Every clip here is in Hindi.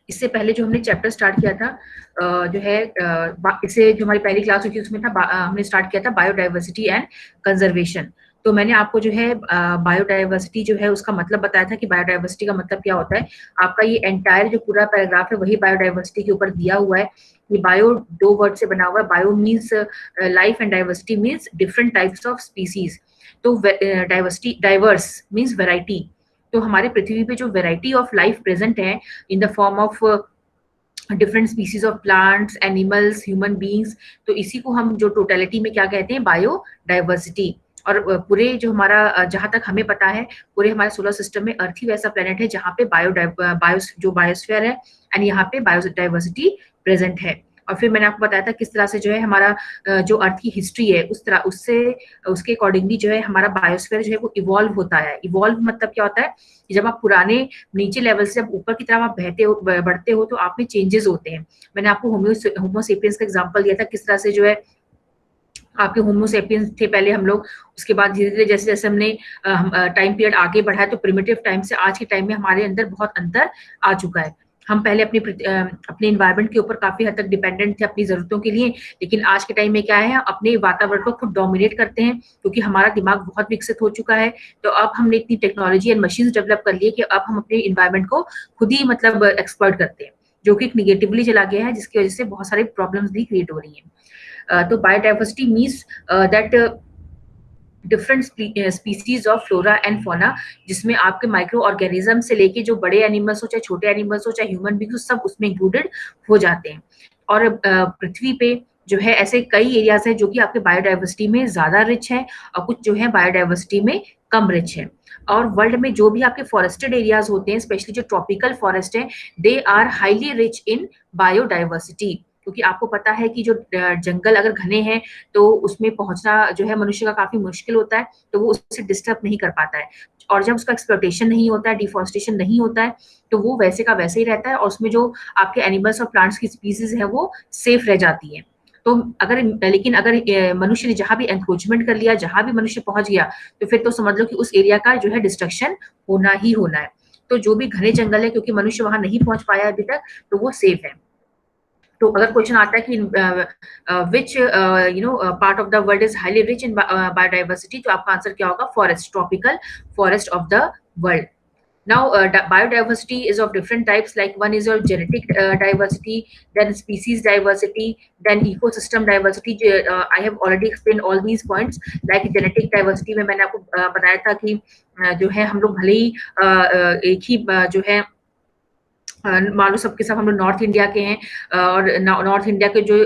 इससे पहले जो हमने चैप्टर स्टार्ट किया था जो है इससे जो हमारी पहली क्लास हुई थी उसमें था हमने स्टार्ट किया था बायोडाइवर्सिटी एंड कंजर्वेशन। तो मैंने आपको जो है बायोडाइवर्सिटी जो है उसका मतलब बताया था कि बायोडाइवर्सिटी का मतलब क्या होता है। आपका ये एंटायर जो पूरा पैराग्राफ है वही बायोडाइवर्सिटी के ऊपर दिया हुआ है। ये बायो 2 वर्ड से बना हुआ है। Bio means life and diversity means different types of species. तो डाइवर्सिटी डाइवर्स मीन्स वेराइटी। तो हमारे पृथ्वी पे जो वेराइटी ऑफ लाइफ प्रेजेंट है in the form of different species of plants, animals, human beings, तो इसी को हम जो टोटलिटी में क्या कहते हैं, बायोडाइवर्सिटी। और पूरे जो हमारा जहां तक हमें पता है पूरे हमारे सोलर सिस्टम में अर्थ ही वैसा प्लेनेट है जहाँ पे जो बायोस्फीयर है एंड यहाँ पे बायोडाइवर्सिटी प्रेजेंट है। और फिर मैंने आपको बताया था किस तरह से जो है हमारा जो अर्थ की हिस्ट्री है उस तरह उससे उसके अकॉर्डिंगली जो है हमारा बायोस्फीयर जो है वो इवॉल्व होता है। इवॉल्व मतलब क्या होता है कि जब आप पुराने नीचे लेवल से जब ऊपर की तरफ आप बहते हो बढ़ते हो तो आप में चेंजेस होते हैं। मैंने आपको होमोसेपियंस का एग्जांपल दिया था किस तरह से जो है आपके होमोसेपियंस थे पहले हम लोग, उसके बाद धीरे धीरे जैसे जैसे हमने टाइम पीरियड आगे बढ़ा है तो प्रिमिटिव टाइम से आज के टाइम में हमारे अंदर बहुत अंतर आ चुका है। हम पहले अपने इन्वायरमेंट के ऊपर काफी हद तक डिपेंडेंट थे अपनी जरूरतों के लिए, लेकिन आज के टाइम में क्या है अपने वातावरण को खुद डोमिनेट करते हैं क्योंकि हमारा दिमाग बहुत विकसित हो चुका है। तो अब हमने इतनी टेक्नोलॉजी एंड मशीन डेवलप कर ली है कि अब हम अपने इन्वायरमेंट को खुद ही मतलब एक्सप्लॉइट करते हैं, जो कि निगेटिवली चला गया है जिसकी वजह से बहुत सारी प्रॉब्लम्स भी क्रिएट हो रही हैं। तो biodiversity means that different species of flora and fauna, जिसमें आपके माइक्रो ऑर्गेनिज्म से लेके जो बड़े एनिमल्स हो चाहे छोटे एनिमल्स हो चाहे ह्यूमन बींग्स हो सब उसमें इंक्लूडेड हो जाते हैं। और पृथ्वी पे जो है ऐसे कई एरियाज है जो कि आपके बायोडाइवर्सिटी में ज्यादा रिच है और कुछ जो है बायोडाइवर्सिटी में कम रिच है। और वर्ल्ड में जो भी आपके फॉरेस्टेड एरियाज होते हैं स्पेशली जो ट्रॉपिकल फॉरेस्ट है they are highly rich in biodiversity, क्योंकि आपको पता है कि जो जंगल अगर घने हैं तो उसमें पहुंचना जो है मनुष्य का काफी मुश्किल होता है, तो वो उससे डिस्टर्ब नहीं कर पाता है। और जब उसका एक्सप्लोटेशन नहीं होता है, डिफॉरेस्टेशन नहीं होता है, तो वो वैसे का वैसे ही रहता है और उसमें जो आपके एनिमल्स और प्लांट्स की स्पीसीज है वो सेफ रह जाती है। तो लेकिन अगर मनुष्य ने जहां भी एंक्रोचमेंट कर लिया, जहां भी मनुष्य पहुंच गया, तो फिर तो समझ लो कि उस एरिया का जो है डिस्ट्रक्शन होना ही होना है। तो जो भी घने जंगल है क्योंकि मनुष्य वहां नहीं पहुंच पाया अभी तक, तो वो सेफ है। तो अगर क्वेश्चन आता है कि which part of the world is highly rich in biodiversity, तो आपका आंसर क्या होगा, forest, tropical forest of the world. Now, biodiversity is of different types. Like one is your genetic diversity, then species diversity, then ecosystem diversity. I have already explained all these points. Like genetic diversity में मैंने आपको बताया था कि जो है हम लोग भले ही एक ही जो है मान लो सबके सब हम लोग नॉर्थ इंडिया के हैं और नॉर्थ इंडिया के जो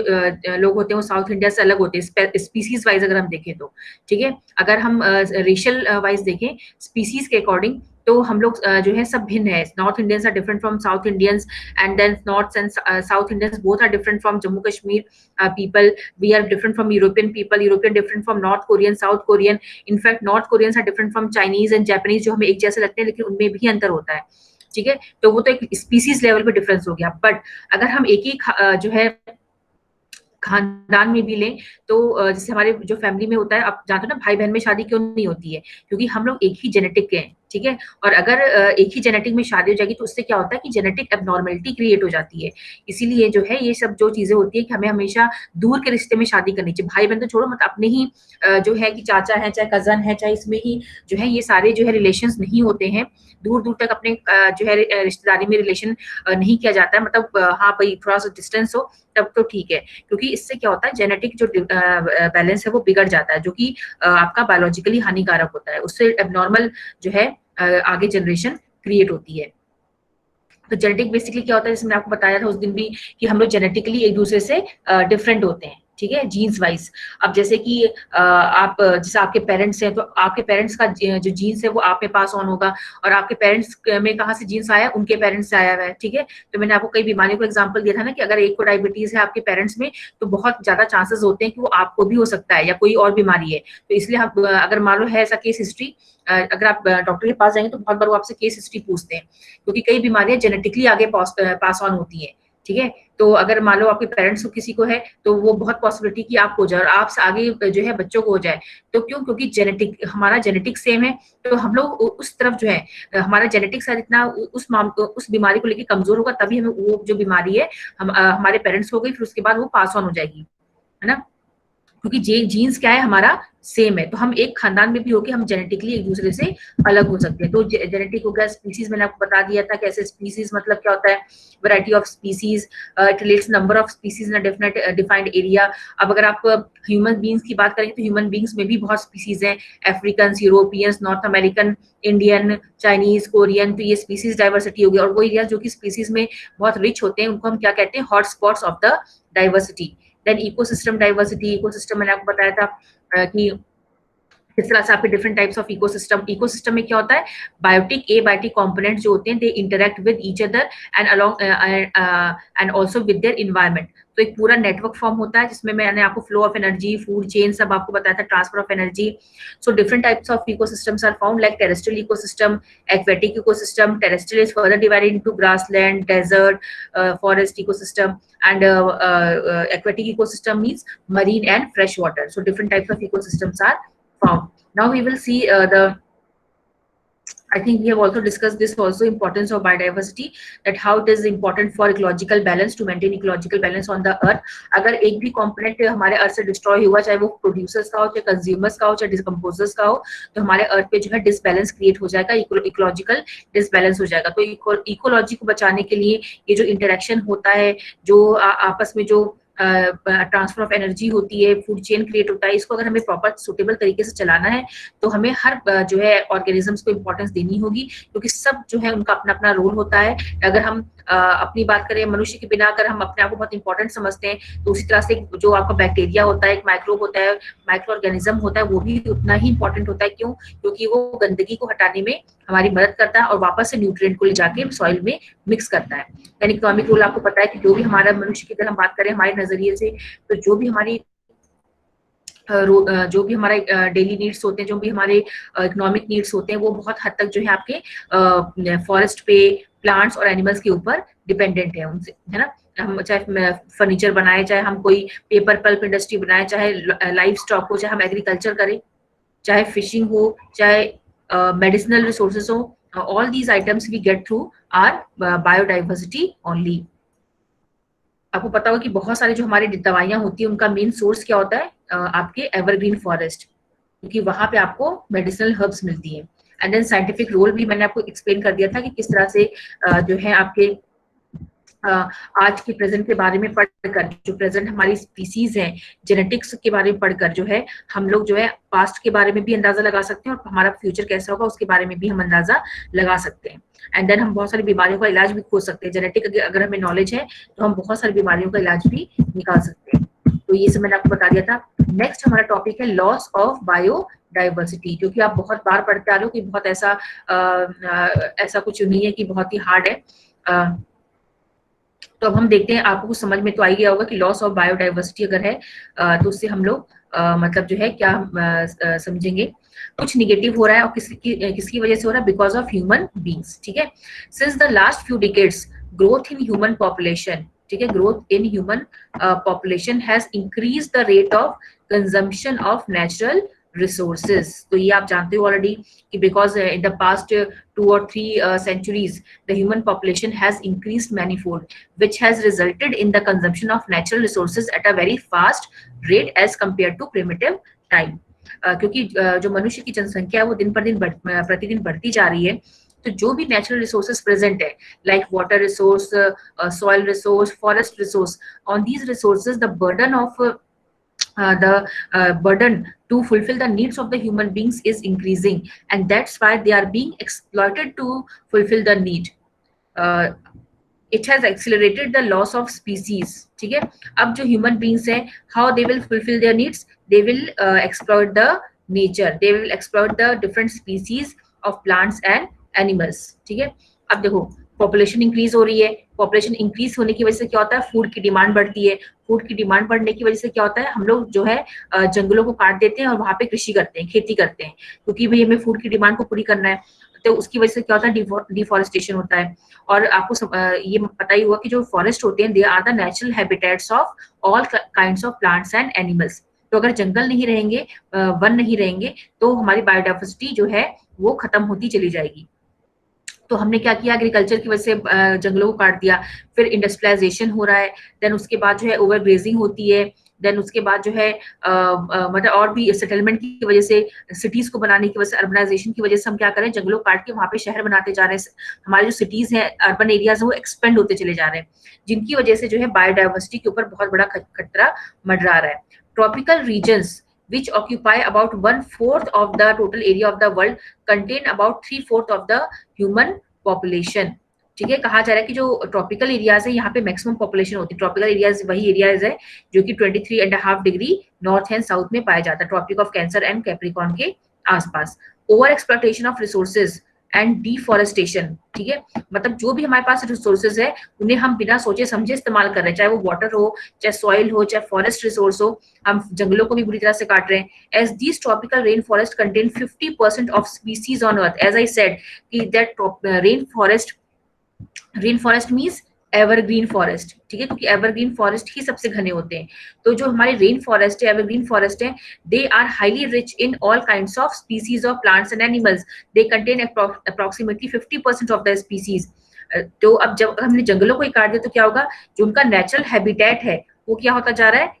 लोग होते हैं वो साउथ इंडिया से अलग होते हैं स्पीसीज वाइज अगर हम देखें तो, ठीक है। अगर हम रेशियल वाइज देखें स्पीसीज के अकॉर्डिंग तो हम लोग जो है सब भिन्न है। North Indians are different from south Indians and then north and south Indians both are different from Jammu Kashmir people. We are different from European people, European different from North Korean, South Korean. In fact North Koreans are different from Chinese and Japanese, जो हमें एक जैसे लगते हैं लेकिन उनमें भी अंतर होता है, ठीक है। तो वो तो एक स्पीसीज लेवल पे डिफरेंस हो गया। बट अगर हम एक ही जो है खानदान में भी लें तो जैसे हमारे जो फैमिली में होता है, आप जानते हो ना भाई बहन में शादी क्यों नहीं होती है, क्योंकि हम लोग एक ही जेनेटिक के हैं, ठीक है। और अगर एक ही जेनेटिक में शादी हो जाएगी तो उससे क्या होता है कि जेनेटिक एबनॉर्मेलिटी क्रिएट हो जाती है। इसीलिए जो है ये सब जो चीजें होती है कि हमें हमेशा दूर के रिश्ते में शादी करनी चाहिए। भाई बहन तो छोड़ो, मतलब अपने ही जो है कि चाचा है चाहे कजन है चाहे इसमें ही जो है ये सारे जो है रिलेशन नहीं होते हैं। दूर दूर तक अपने जो है रिश्तेदारी में रिलेशन नहीं किया जाता है, मतलब हाँ भाई थोड़ा सा डिस्टेंस हो तब तो ठीक है, क्योंकि इससे क्या होता है जेनेटिक जो बैलेंस है वो बिगड़ जाता है, जो कि आपका बायोलॉजिकली हानिकारक होता है। उससे एबनॉर्मल जो है आगे जनरेशन क्रिएट होती है। तो जेनेटिक बेसिकली क्या होता है, जैसे मैंने आपको बताया था उस दिन भी कि हम लोग जेनेटिकली एक दूसरे से डिफरेंट होते हैं, ठीक है, जीन्स वाइज। अब जैसे कि आप जैसे आपके पेरेंट्स हैं तो आपके पेरेंट्स का जो जीन्स है वो आप में पास ऑन होगा, और आपके पेरेंट्स में कहाँ से जीन्स आया, उनके पेरेंट्स से आया हुआ है, ठीक है। तो मैंने आपको कई बीमारियों को एग्जांपल दिया था ना कि अगर एक को डायबिटीज है आपके पेरेंट्स में तो बहुत ज्यादा चांसेस होते हैं कि वो आपको भी हो सकता है या कोई और बीमारी है। तो इसलिए आप अगर मान लो है ऐसा केस हिस्ट्री, अगर आप डॉक्टर के पास जाएंगे तो बहुत बार वो आपसे केस हिस्ट्री पूछते हैं, क्योंकि कई बीमारियां जेनेटिकली आगे पास ऑन होती हैं, ठीक है। तो अगर मान लो आपके पेरेंट्स को किसी को है तो वो बहुत पॉसिबिलिटी कि आप हो जाए और आपसे आगे जो है बच्चों को हो जाए। तो क्यों? क्योंकि जेनेटिक हमारा जेनेटिक सेम है, तो हम लोग उस तरफ जो है हमारा जेनेटिक शायद इतना उस बीमारी को लेके कमजोर होगा, तभी हमें वो जो बीमारी है हमारे पेरेंट्स हो गई, फिर उसके बाद वो पास ऑन हो जाएगी, है ना? क्योंकि जीन्स क्या है हमारा सेम है, तो हम एक खानदान में भी होके हम जेनेटिकली एक दूसरे से अलग हो सकते हैं। तो जेनेटिक हो गया, स्पीसीज मैंने आपको बता दिया था कैसे स्पीसीज मतलब क्या होता है, variety of species, it relates number of species in a definite defined area. अब अगर आप ह्यूमन बींग्स की बात करेंगे तो ह्यूमन बींग्स में भी बहुत स्पीसीज हैं, African, Europeans, north American, Indian, Chinese, Korean. तो ये स्पीसीज डाइवर्सिटी हो गई। और वो एरिया जो कि स्पीसीज में बहुत रिच होते हैं उनको हम क्या कहते हैं, hot spots of the diversity. Then ecosystem diversity, ecosystem मैंने आपको बताया था कि किस तरह से आपके डिफरेंट टाइप्स ऑफ इकोसिस्टम में क्या होता है, बायोटिक एबायोटिक कंपोनेंट जो होते हैं they interact with each other and along and also with their environment. तो एक पूरा नेटवर्क फॉर्म होता है जिसमें मैंने आपको flow of energy, food chain सब आपको बताया था, transfer of energy. So different types of ecosystems are found like terrestrial ecosystem, aquatic ecosystem. Terrestrial is further divided into grassland, desert, forest ecosystem, and aquatic ecosystem means marine and fresh water. So different types of ecosystems are found. Now we will see I think we have also discussed this also, importance of biodiversity, that how it is important for ecological balance, to maintain ecological balance on the earth. अगर एक भी component हमारे अर्थ से डिस्ट्रॉय हुआ, चाहे वो प्रोड्यूसर्स का हो, चाहे कंज्यूमर्स का हो, चाहे डिकम्पोजर्स का हो, तो हमारे अर्थ पे जो है डिसबैलेंस क्रिएट हो जाएगा, इकोलॉजिकल डिसबैलेंस हो जाएगा। तो इकोलॉजी को बचाने के लिए ये जो इंटरेक्शन होता है, जो आपस में जो ट्रांसफर ऑफ एनर्जी होती है, फूड चेन क्रिएट होता है, इसको अगर हमें प्रॉपर सुटेबल तरीके से चलाना है तो हमें हर जो है ऑर्गेनिजम्स को इम्पोर्टेंस देनी होगी, क्योंकि सब जो है उनका अपना अपना रोल होता है। अगर हम अपनी बात करें, मनुष्य के बिना अगर हम अपने आप को बहुत इंपॉर्टेंट समझते हैं, तो उसी तरह से जो आपका बैक्टीरिया होता है, एक माइक्रोब होता है, माइक्रो ऑर्गेनिज्म होता है, वो भी उतना ही इंपॉर्टेंट होता है। क्यों? क्योंकि वो गंदगी को हटाने में हमारी मदद करता है और वापस से न्यूट्रिएंट को ले जाके सॉइल में मिक्स करता है। यानी इकोनॉमिक रोल आपको पता है कि जो भी हमारा मनुष्य की अगर हम बात करें हमारे नजरिए से, तो जो भी हमारी डेली नीड्स होते हैं, जो भी हमारे इकोनॉमिक नीड्स होते हैं, वो बहुत हद तक जो है आपके फॉरेस्ट पे, प्लांट्स और एनिमल्स के ऊपर डिपेंडेंट है उनसे, है ना? हम चाहे फर्नीचर बनाए, चाहे हम कोई पेपर पल्प इंडस्ट्री बनाए, चाहे लाइव स्टॉक हो, चाहे हम एग्रीकल्चर करें, चाहे फिशिंग हो, चाहे मेडिसिनल रिसोर्सेज हो, all these items we get through our biodiversity only. आपको पता होगा कि बहुत सारी जो हमारी दवाइयां होती है उनका मेन सोर्स क्या होता है, आपके एवरग्रीन फॉरेस्ट, क्योंकि वहां पे आपको मेडिसिनल हर्ब्स मिलती है। एंड देन साइंटिफिक रोल भी मैंने आपको एक्सप्लेन कर दिया था कि किस तरह से जो है आपके आज के प्रेजेंट के बारे में पढ़कर, जो प्रेजेंट हमारी स्पीसीज है, जेनेटिक्स के बारे में पढ़कर जो है हम लोग जो है पास्ट के बारे में भी अंदाजा लगा सकते हैं और हमारा फ्यूचर कैसा होगा उसके बारे में भी हम अंदाजा लगा सकते हैं। एंड देन हम बहुत सारी बीमारियों का इलाज भी खोज सकते हैं। जेनेटिक अगर हमें नॉलेज है तो हम बहुत सारी बीमारियों का इलाज भी निकाल सकते हैं। तो ये सब मैंने आपको बता दिया था। नेक्स्ट हमारा टॉपिक है लॉस ऑफ बायोडाइवर्सिटी, जो कि आप बहुत बार पढ़ते आ रहे हो कि बहुत ऐसा कुछ नहीं है कि बहुत ही हार्ड है। तो अब हम देखते हैं, आपको कुछ समझ में तो आ ही गया होगा कि लॉस ऑफ बायोडाइवर्सिटी अगर है तो उससे हम लोग मतलब जो है क्या समझेंगे, कुछ निगेटिव हो रहा है और किसकी वजह से हो रहा है, बिकॉज ऑफ ह्यूमन बींग्स। ठीक है, since the last few decades growth in human population, ठीक है, growth in human population has increase the rate of consumption of natural resources. तो ये आप जानते हो ऑलरेडी कि because in the past 2 or 3 centuries the human population has increased manifold, which has resulted in the consumption of natural resources at a very fast rate as compared to primitive time. क्योंकि जो मनुष्य की जनसंख्या है वो दिन पर दिन प्रतिदिन बढ़ती जा रही है, तो जो भी नेचुरल रिसोर्सेज प्रेजेंट है, like water resource, soil resource, forest resource, on these resources the burden of burden to fulfill the needs of the human beings is increasing, and that's why they are being exploited to fulfill the need. It has accelerated the loss of species. ठीक है, अब जो human beings हैं, how they will fulfill their needs, they will exploit the nature, they will exploit the different species of plants and animals. ठीक है, अब देखो पॉपुलेशन इंक्रीज हो रही है, पॉपुलेशन इंक्रीज होने की वजह से क्या होता है, फूड की डिमांड बढ़ती है, फूड की डिमांड बढ़ने की वजह से क्या होता है, हम लोग जो है जंगलों को काट देते हैं और वहां पे कृषि करते हैं, खेती करते हैं, क्योंकि भाई हमें फूड की डिमांड को पूरी करना है, तो उसकी वजह से क्या होता है, डिफॉरेस्टेशन होता है। और आपको ये पता ही हुआ कि जो फॉरेस्ट होते हैं, they are the natural habitats of all kinds of plants and animals. तो अगर जंगल नहीं रहेंगे, वन नहीं रहेंगे, तो हमारी बायोडाइवर्सिटी जो है वो खत्म होती चली जाएगी। तो हमने क्या किया, एग्रीकल्चर की वजह से जंगलों को काट दिया, फिर इंडस्ट्रियलाइजेशन हो रहा है, देन उसके बाद जो है ओवर ग्रेजिंग होती है, देन उसके बाद जो है मतलब और भी सेटलमेंट की वजह से, सिटीज को बनाने की वजह से, अर्बनाइजेशन की वजह से हम क्या करें, जंगलों काट के वहां पे शहर बनाते जा रहे हैं, हमारे जो सिटीज हैं, अर्बन एरियाज, वो एक्सपेंड होते चले जा रहे हैं, जिनकी वजह से जो है बायोडाइवर्सिटी के ऊपर बहुत बड़ा खतरा मंडरा रहा है। Tropical regions which occupy about 1/4 of the total area of the world contain about 3/4 of the human population। ठीक है, कहा जा रहा है कि जो ट्रॉपिकल एरियाज है, यहाँ पे मैक्सिमम पॉपुलेशन होती है। ट्रॉपिकल एरियाज वही एरियाज है जो कि 23.5 डिग्री नॉर्थ एंड साउथ में पाया जाता है, Tropic of Cancer and Capricorn के आसपास। Over exploitation of resources and deforestation, ठीक है, मतलब जो भी हमारे पास रिसोर्सेज है उन्हें हम बिना सोचे समझे इस्तेमाल कर रहे हैं, चाहे वो वाटर हो, चाहे सॉइल हो, चाहे फॉरेस्ट रिसोर्स हो, हम जंगलों को भी बुरी तरह से काट रहे हैं। As this tropical rain forest contain 50% of species on earth, as I said कि that rain forest means evergreen forest, ठीक है, क्योंकि एवरग्रीन फॉरेस्ट ही सबसे घने होते हैं। तो जो हमारे रेन फॉरेस्ट है, एवरग्रीन फॉरेस्ट है, they are highly rich in all kinds of species of plants and animals, they contain approximately 50% of the species. तो अब जब हमने जंगलों को ही काट दिया तो क्या होगा, जो उनका नेचुरल हैबिटेट है वो क्या होता जा रहा है,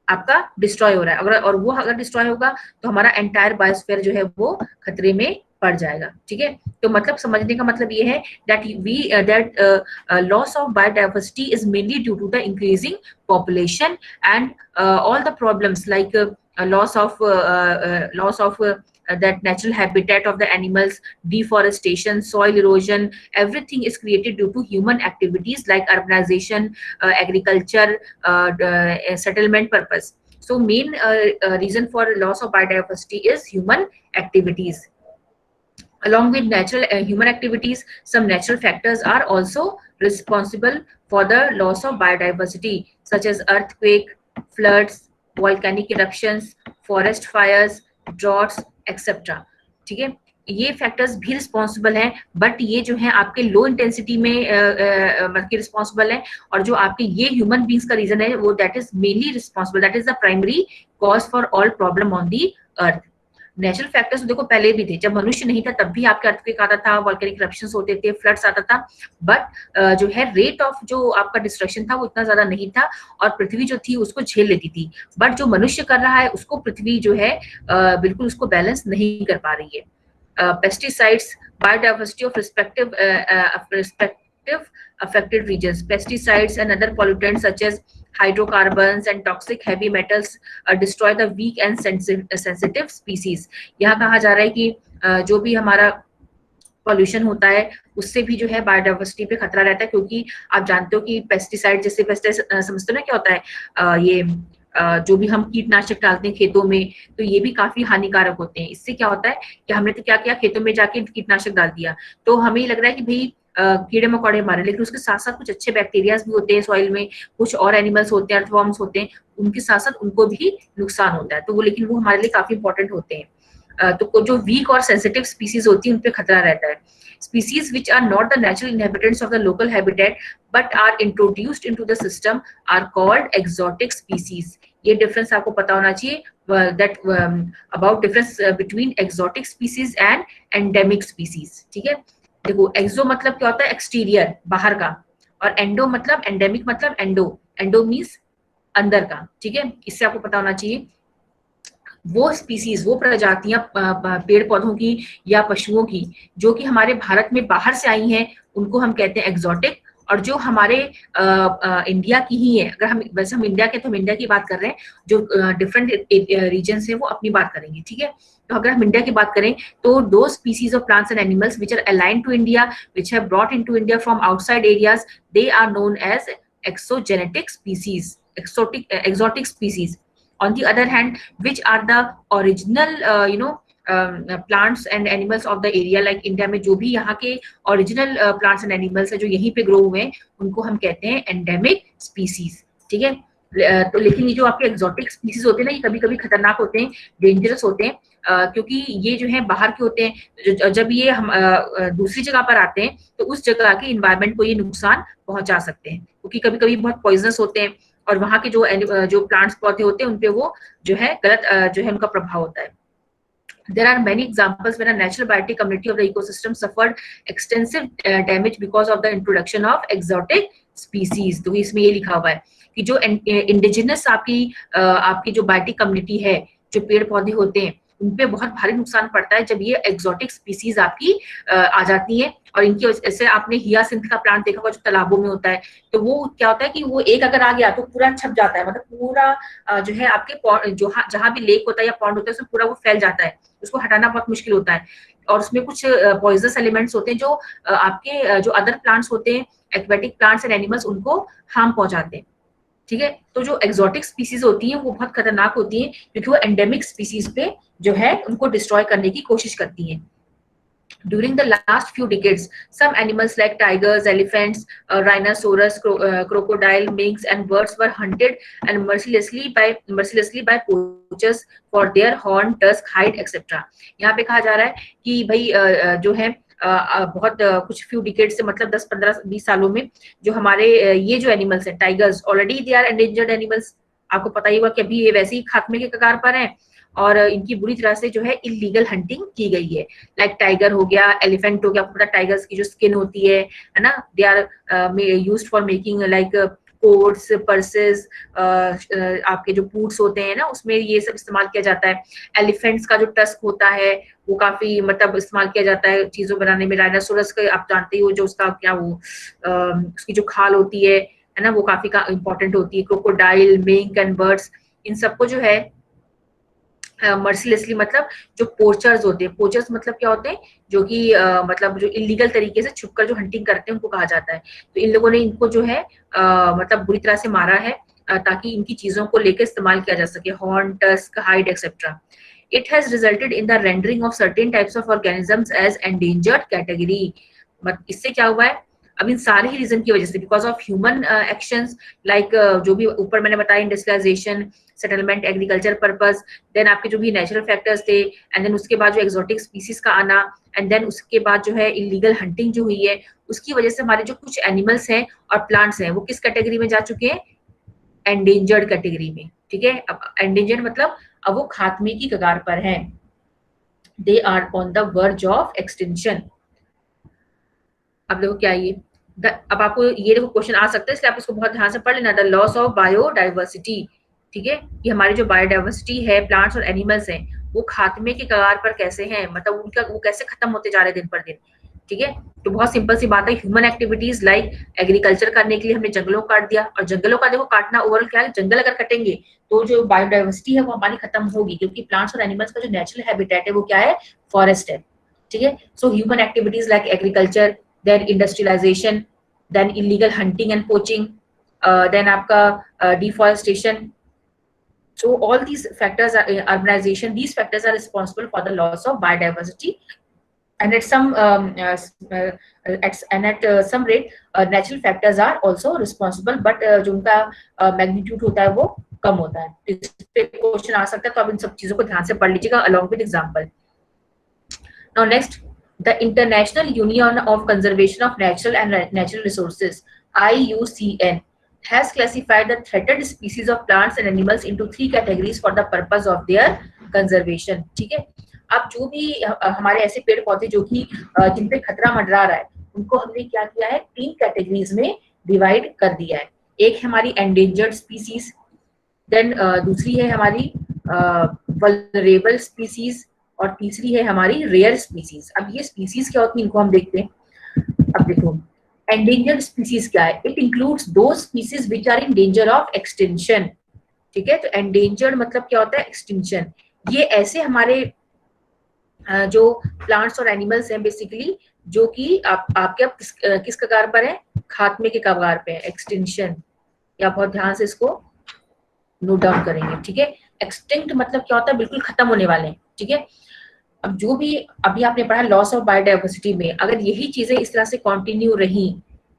आपका डिस्ट्रॉय हो रहा है। अगर और वो अगर डिस्ट्रॉय होगा तो हमारा एंटायर बायोस्फीयर जो है वो खतरे में पड़ जाएगा। ठीक है, तो मतलब समझने का मतलब ये है that loss of biodiversity is mainly due to the increasing population and all the problems like loss of that natural habitat of the animals, deforestation, soil erosion, everything is created due to human activities like urbanization, agriculture, settlement purpose. So main reason for loss of biodiversity is human activities. Along with natural human activities, some natural factors are also responsible for the loss of biodiversity, such as earthquake, floods, volcanic eruptions, forest fires, droughts, etc. ठीक है, ये फैक्टर्स भी रिस्पॉन्सिबल हैं, बट ये जो है आपके लो इंटेंसिटी में के रिस्पॉन्सिबल है, और जो आपके ये ह्यूमन बींग्स का रीजन है वो that is mainly responsible, that is the primary cause for all problem on the earth. Natural factors देखो पहले भी थे, जब मनुष्य नहीं था तब भी आपके अर्थक्वेक आता था, वोल्केनिक इरप्शंस होते थे, फ्लड्स आता था, बट जो है रेट ऑफ जो आपका डिस्ट्रक्शन था वो इतना ज्यादा नहीं था, और पृथ्वी जो थी उसको झेल लेती थी। बट जो मनुष्य कर रहा है उसको पृथ्वी जो है बिल्कुल उसको बैलेंस नहीं कर पा रही है। Pesticides, biodiversity of respective affected regions, pesticides and other pollutants such as hydrocarbons and toxic heavy metals destroy the weak and sensitive species। यहाँ कहा जा रहा है कि जो भी हमारा पॉल्यूशन होता है उससे भी जो है बायोडाइवर्सिटी पे खतरा रहता है, क्योंकि आप जानते हो कि पेस्टिसाइड, जैसे पेस्टिसाइड समझते हो ना क्या होता है, ये जो भी हम कीटनाशक डालते हैं खेतों में, तो ये भी काफी हानिकारक होते हैं। इससे क्या होता है कि हमने तो क्या किया, खेतों में जाके कीटनाशक डाल दिया, तो हमें लग रहा है कि भाई कीड़े मकोड़े मारे, लेकिन उसके साथ साथ कुछ अच्छे बैक्टीरियाज भी होते हैं सॉइल में, कुछ और एनिमल्स होते हैं, अर्थवॉर्म्स होते हैं, उनके साथ साथ उनको भी नुकसान होता है, तो वो लेकिन वो हमारे लिए काफी इंपॉर्टेंट होते हैं। तो जो वीक और सेंसिटिव स्पीसीज होती है उन पे खतरा रहता है। Species which are not the natural inhabitants of the local habitat but are introduced into the system are called exotic species। ये डिफरेंस आपको पता होना चाहिए that about difference between exotic species and endemic species। ठीक है, देखो एक्सो मतलब क्या होता है, एक्सटीरियर, बाहर का, और एंडो मतलब, एंडेमिक मतलब एंडो मीन्स अंदर का। ठीक है, इससे आपको पता होना चाहिए वो स्पीसीज, वो प्रजातियां पेड़ पौधों की या पशुओं की जो कि हमारे भारत में बाहर से आई हैं उनको हम कहते हैं एक्सोटिक, और जो हमारे इंडिया की ही है, अगर हम वैसे हम इंडिया के तो हम इंडिया की बात कर रहे हैं, जो डिफरेंट रीजन्स है वो अपनी बात करेंगे। ठीक है, तो अगर हम इंडिया की बात करें तो the species of plants and animals which are aligned to India, which have brought into India from outside areas, they are known as exogenetic species, exotic species। On the other hand, which are the original plants and animals of the area, like India में जो भी यहाँ के ओरिजिनल प्लांट्स एंड एनिमल्स है जो यहीं पे ग्रो हुए हैं उनको हम कहते हैं एंडेमिक स्पीसीज, ठीक है। तो लेकिन ये जो आपके एक्सोटिक स्पीसीज होते हैं ना, ये कभी कभी खतरनाक होते हैं, डेंजरस होते हैं, क्योंकि ये जो है बाहर के होते हैं। जब ये हम दूसरी जगह पर आते हैं तो उस जगह के इन्वायरमेंट को ये नुकसान पहुंचा सकते हैं, क्योंकि कभी कभी बहुत पॉइजनस होते हैं और वहाँ के जो प्लांट्स पौधे होते हैं उनपे वो जो है गलत जो है उनका प्रभाव होता है। There are many examples when a natural biotic community of the ecosystem suffered extensive damage because of the introduction of exotic species। तो इसमें ये लिखा हुआ है कि जो इंडिजिनस आपकी जो बायोटिक कम्युनिटी है, जो पेड़ पौधे होते हैं, उन पे बहुत भारी नुकसान पड़ता है जब ये एक्सोटिक स्पीसीज आपकी आ जाती है। और इनकी वजह से आपने हियासिंथ का प्लांट देखा होगा जो तालाबों में होता है, तो वो क्या होता है कि वो एक अगर आ गया तो पूरा छप जाता है, मतलब पूरा जो है आपके जहां भी लेक होता है या पॉन्ड होता है उसमें पूरा वो फैल जाता है, उसको हटाना बहुत मुश्किल होता है। और उसमें कुछ पॉइजनस एलिमेंट्स होते हैं जो आपके जो अदर प्लांट्स होते हैं, एक्वेटिक प्लांट्स एंड एनिमल्स, उनको हार्म पहुंचाते हैं, ठीक है। तो जो एक्सोटिक स्पीसीज होती हैं वो बहुत खतरनाक होती हैं, क्योंकि वो एंडेमिक स्पीसीज पे जो है उनको डिस्ट्रॉय करने की कोशिश करती हैं। During the last few decades, some animals like tigers, elephants, rhinoceros, crocodile, minks, and birds were hunted and mercilessly by poachers for their horn, tusk, hide, etc. यहाँ पे कहा जा रहा है कि भाई जो है बहुत कुछ फ्यू डिकेड से, मतलब 10, 15, 20 सालों में जो हमारे ये जो एनिमल्स हैं, tigers, already they are endangered animals, आपको पता ही होगा कि अभी ये वैसे ही खात्मे के कगार पर हैं, और इनकी बुरी तरह से जो है इलीगल हंटिंग की गई है। लाइक टाइगर हो गया, एलिफेंट हो गया, आपको पता टाइगर्स की जो स्किन होती है ना, they are used for making like coats, purses, आपके जो पूट्स होते हैं ना, उसमें ये सब इस्तेमाल किया जाता है। एलिफेंट्स का जो टस्क होता है वो काफी मतलब इस्तेमाल किया जाता है चीजों बनाने में। राइनोसोरस का आप जानते ही हो, जो उसका क्या वो उसकी जो खाल होती है ना, वो काफी इंपॉर्टेंट होती है। क्रोकोडाइल, मिंक एंड बर्ड्स, इन सबको जो है मर्सिलेसली, मतलब जो पोचर्स होते हैं, पोचर्स मतलब क्या होते हैं, जो कि मतलब जो इलीगल तरीके से छुपकर जो हंटिंग करते हैं उनको कहा जाता है। तो इन लोगों ने इनको जो है मतलब बुरी तरह से मारा है, ताकि इनकी चीजों को लेकर इस्तेमाल किया जा सके, horn, tusk, hide etcetera. It has resulted in the rendering of certain types of organisms as endangered category। इससे क्या हुआ है, अब इन सारे ही रीजन की वजह से, because of human actions, like जो भी ऊपर मैंने बताया, industrialisation, settlement, agriculture purpose, then आपके जो भी नेचुरल फैक्टर्स थे, एंड देन उसके बाद जो एक्सोटिक स्पीसीज का आना, एंड देन उसके बाद जो है इलीगल हंटिंग जो हुई है, उसकी वजह से हमारे जो कुछ एनिमल्स हैं और प्लांट्स हैं वो किस कैटेगरी में जा चुके हैं, एंडेंजर्ड कैटेगरी में, ठीक है। अब एंडेंजर्ड मतलब अब वो खात्मे की कगार पर हैं, they are on the verge of extinction. अब देखो क्या ये अब आपको ये देखो क्वेश्चन आ सकता है, इसलिए आप इसको बहुत ध्यान से पढ़ लेना। द लॉस ऑफ बायोडाइवर्सिटी, ठीक है, कि हमारी जो बायोडाइवर्सिटी है, प्लांट्स और एनिमल्स हैं, वो खात्मे के कगार पर कैसे हैं, मतलब उनका वो कैसे खत्म होते जा रहे हैं दिन पर दिन, ठीक है। तो बहुत सिंपल सी बात है, ह्यूमन एक्टिविटीज लाइक एग्रीकल्चर करने के लिए हमने जंगलों को काट दिया, और जंगलों का देखो काटना ओवरऑल क्या है, जंगल अगर कटेंगे तो जो बायोडाइवर्सिटी है वो हमारी खत्म होगी, क्योंकि प्लांट्स और एनिमल्स का जो नेचुरल हैबिटेट है वो क्या है, फॉरेस्ट है, ठीक है। So human activities like agriculture, then industrialization, then illegal hunting and poaching, then आपका deforestation. So all these factors are urbanization. These factors are responsible for the loss of biodiversity, and at some some rate natural factors are also responsible, but जो उनका magnitude होता है वो कम होता है। इस पे क्वेश्चन आ सकता है, तो आप इन सब चीजों को ध्यान से पढ़ लीजिएगा along with example. Now next, the International Union of Conservation of Natural and Natural Resources (IUCN) has classified the threatened species of plants and animals into 3 categories for the purpose of their conservation। ठीक है, अब जो भी हमारे ऐसे पेड़ पौधे जो कि जिन पे खतरा मंडरा रहा है, उनको हमने क्या किया है, 3 कैटेगरीज में डिवाइड कर दिया है। एक है हमारी एंडेंजर्ड स्पीसीज, देन दूसरी है हमारी वल्नरेबल स्पीसीज, और तीसरी है हमारी रेयर स्पीसीज। अब ये स्पीसीज क्या होती है, इनको हम देखते हैं। अब देखो एंडेंजर्ड स्पीसीज क्या है, it includes the species which are in danger of extinction, ठीक है। तो एंडेंजर्ड मतलब क्या होता है, एक्सटिंक्शन। ये ऐसे हमारे जो प्लांट्स और एनिमल्स हैं बेसिकली, जो कि आपके अब किस कगार पर है, खात्मे के कगार पे है, एक्सटिंक्शन। या बहुत ध्यान से इसको नोट डाउन करेंगे, ठीक है। एक्सटिंक्ट मतलब क्या होता है, बिल्कुल खत्म होने वाले हैं, ठीक है। अब जो भी अभी आपने पढ़ा लॉस ऑफ बायोडाइवर्सिटी में, अगर यही चीजें इस तरह से कंटिन्यू रही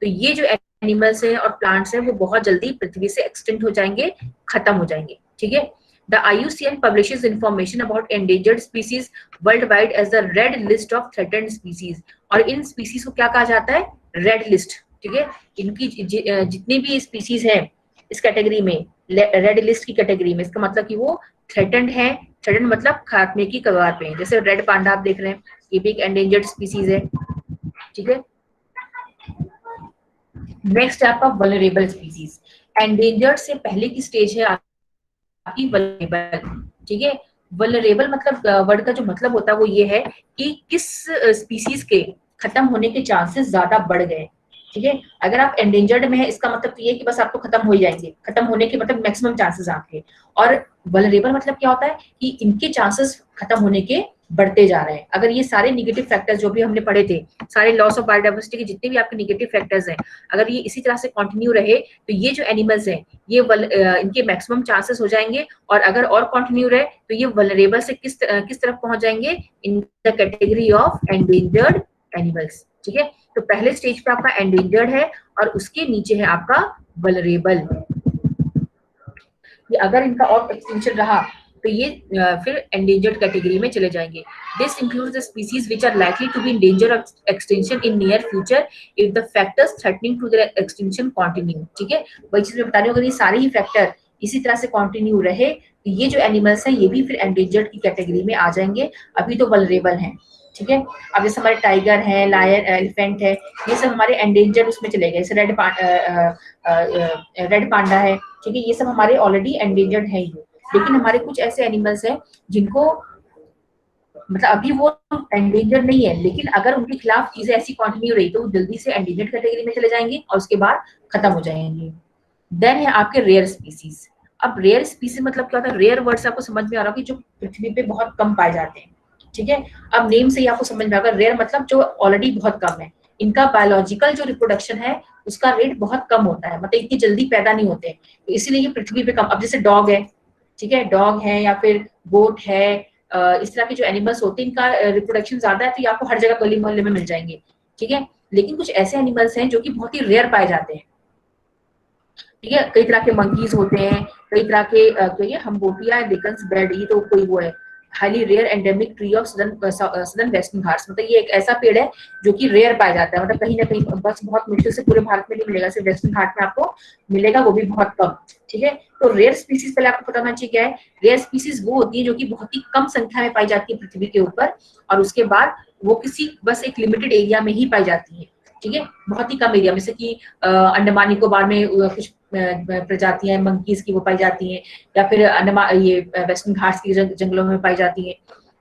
तो ये जो एनिमल्स हैं और प्लांट्स हैं वो बहुत जल्दी पृथ्वी से एक्सटिंक्ट हो जाएंगे, खत्म हो जाएंगे। ठीक है। The IUCN publishes information about endangered species worldwide as the red list of threatened species। और इन स्पीसीज को क्या कहा जाता है? Red list. ठीक है। इनकी जितनी भी स्पीसीज है इस कैटेगरी में, रेड लिस्ट की कैटेगरी में, इसका मतलब कि वो थ्रेटेंड है। थ्रेटेंड मतलब खात्मे की कगार पे है। जैसे रेड पांडा आप देख रहे हैं, ये भी एक एंडेंजर्ड स्पीसीज है। ठीक है। नेक्स्ट है आपका वल्नरेबल स्पीसीज। एंडेंजर्ड से पहले की स्टेज है आपकी वल्नरेबल। ठीक है। वल्नरेबल मतलब वर्ड का जो मतलब होता है वो ये है कि किस स्पीसीज के खत्म होने के चांसेस ज्यादा बढ़ गए। ठीक है। अगर आप एंडेंजर्ड में है इसका मतलब तो ये कि बस आपको खत्म हो ही जाएंगे, खत्म होने के मतलब मैक्सिमम चांसेस आपके। और वल्नरेबल मतलब क्या होता है कि इनके चांसेस खत्म होने के बढ़ते जा रहे हैं। अगर ये सारे निगेटिव फैक्टर्स जो भी हमने पढ़े थे, सारे लॉस ऑफ बायोडाइवर्सिटी के जितने भी आपके निगेटिव फैक्टर्स हैं, अगर ये इसी तरह से कंटिन्यू रहे तो ये जो एनिमल्स हैं ये इनके मैक्सिमम चांसेस हो जाएंगे। और अगर और कंटिन्यू रहे तो ये वल्नरेबल से किस तरफ पहुंच जाएंगे? In the category of endangered animals. ठीक है। तो पहले स्टेज पे आपका एंडेंजर्ड है और उसके नीचे है आपका वल्नरेबल। ये अगर इनका और एक्सटेंशन रहा तो ये फिर एंडेंजर्ड कैटेगरी में चले जाएंगे। This includes the species which are likely to be in danger of extension in near future if the factors threatening to their extension continue. ठीक है। वही चीज मैं बता रही हूँ, अगर ये सारे ही फैक्टर इसी तरह से कंटिन्यू रहे तो ये जो एनिमल्स हैं ये भी फिर एंडेंजर्ड की कैटेगरी में आ जाएंगे। अभी तो वल्नरेबल हैं। ठीक है। अब जैसे हमारे टाइगर है, लायन, एलिफेंट है, ये सब हमारे एंडेंजर्ड उसमें चले गए। जैसे रेड पांडा है। ठीक है। ये सब हमारे ऑलरेडी एंडेंजर्ड है ही। लेकिन हमारे कुछ ऐसे एनिमल्स हैं जिनको मतलब अभी वो एंडेंजर्ड नहीं है, लेकिन अगर उनके खिलाफ चीजें ऐसी कंटिन्यू रही तो वो जल्दी से एंडेंजर्ड कैटेगरी में चले जाएंगे और उसके बाद खत्म हो जाएंगे। देन है आपके रेयर स्पीसीज। अब रेयर स्पीसीज मतलब क्या होता है? रेयर वर्ड से आपको समझ में आ रहा है कि जो पृथ्वी पे बहुत कम पाए जाते हैं। ठीक है। अब नेम से ही आपको समझ में आएगा, रेयर मतलब जो ऑलरेडी बहुत कम है। इनका बायोलॉजिकल जो रिप्रोडक्शन है उसका रेट बहुत कम होता है, मतलब इतनी जल्दी पैदा नहीं होते, तो इसीलिए ये पृथ्वी पे कम। अब जैसे डॉग है, ठीक है, डॉग है या फिर गोट है, इस तरह के जो एनिमल्स होते हैं इनका रिप्रोडक्शन ज्यादा है तो ये आपको हर जगह गली मोहल्ले में मिल जाएंगे। ठीक है। लेकिन कुछ ऐसे एनिमल्स हैं जो कि बहुत ही रेयर पाए जाते हैं। ठीक है। कई तरह के मंकीज होते हैं, कई तरह के कहिए हम्बोटिया डिकन्स बर्ड, ये तो कोई वो है highly rare endemic tree of southern western Ghats. मतलब ये एक ऐसा पेड़ है जो कि रेयर पाया जाता है, मतलब कहीं ना कहीं बस बहुत मुश्किल से पूरे भारत में नहीं मिलेगा, सिर्फ वेस्टर्न घाट में आपको मिलेगा, वो भी बहुत कम। ठीक है। तो रेयर स्पीसीज पहले आपको पता होना चाहिए क्या है। रेयर स्पीसीज वो होती है जो कि बहुत ही कम संख्या में पाई जाती है पृथ्वी के ऊपर, और उसके बाद वो किसी बस एक लिमिटेड एरिया में ही पाई जाती है। ठीक है। बहुत ही कम एरिया में, जैसे कि अंडमान निकोबार में कुछ प्रजातियां मंकीज की वो पाई जाती हैं, या फिर ये वेस्टर्न घाट्स की जंगलों में पाई जाती हैं।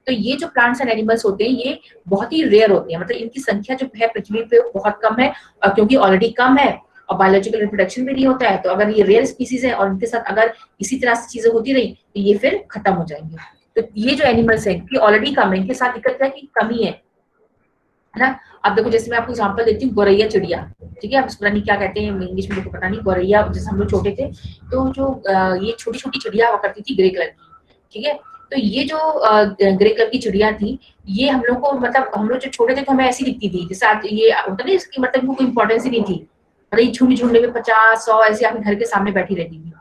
तो ये जो प्लांट्स एंड एनिमल्स होते हैं ये बहुत ही रेयर होते हैं, मतलब इनकी संख्या जो है पृथ्वी पे बहुत कम है, और क्योंकि ऑलरेडी कम है और बायोलॉजिकल रिप्रोडक्शन भी नहीं होता है, तो अगर ये रेयर स्पीसीज है और इनके साथ अगर इसी तरह से चीजें होती रही तो ये फिर खत्म हो जाएंगे। तो ये जो एनिमल्स है कि ऑलरेडी कम है, इनके साथ दिक्कत क्या है कि कमी है ना। अब देखो जैसे मैं आपको एग्जांपल देती हूँ, गोरैया चिड़िया। ठीक है। अब पता नहीं क्या कहते हैं इंग्लिश में, पता नहीं। गोरैया जैसे हम लोग छोटे थे तो जो ये छोटी छोटी चिड़िया हुआ करती थी ग्रे कलर की। ठीक है। तो ये जो ग्रे कलर की चिड़िया थी, ये हम लोग को मतलब हम लोग जो छोटे थे तो हमें ऐसी दिखती थी, जैसे आज ये होता नहीं, इसकी मतलब कोई इंपॉर्टेंस ही नहीं थी, मतलब ये झुंड झुंड में 50-100 ऐसे आपके घर के सामने बैठी रहती थी।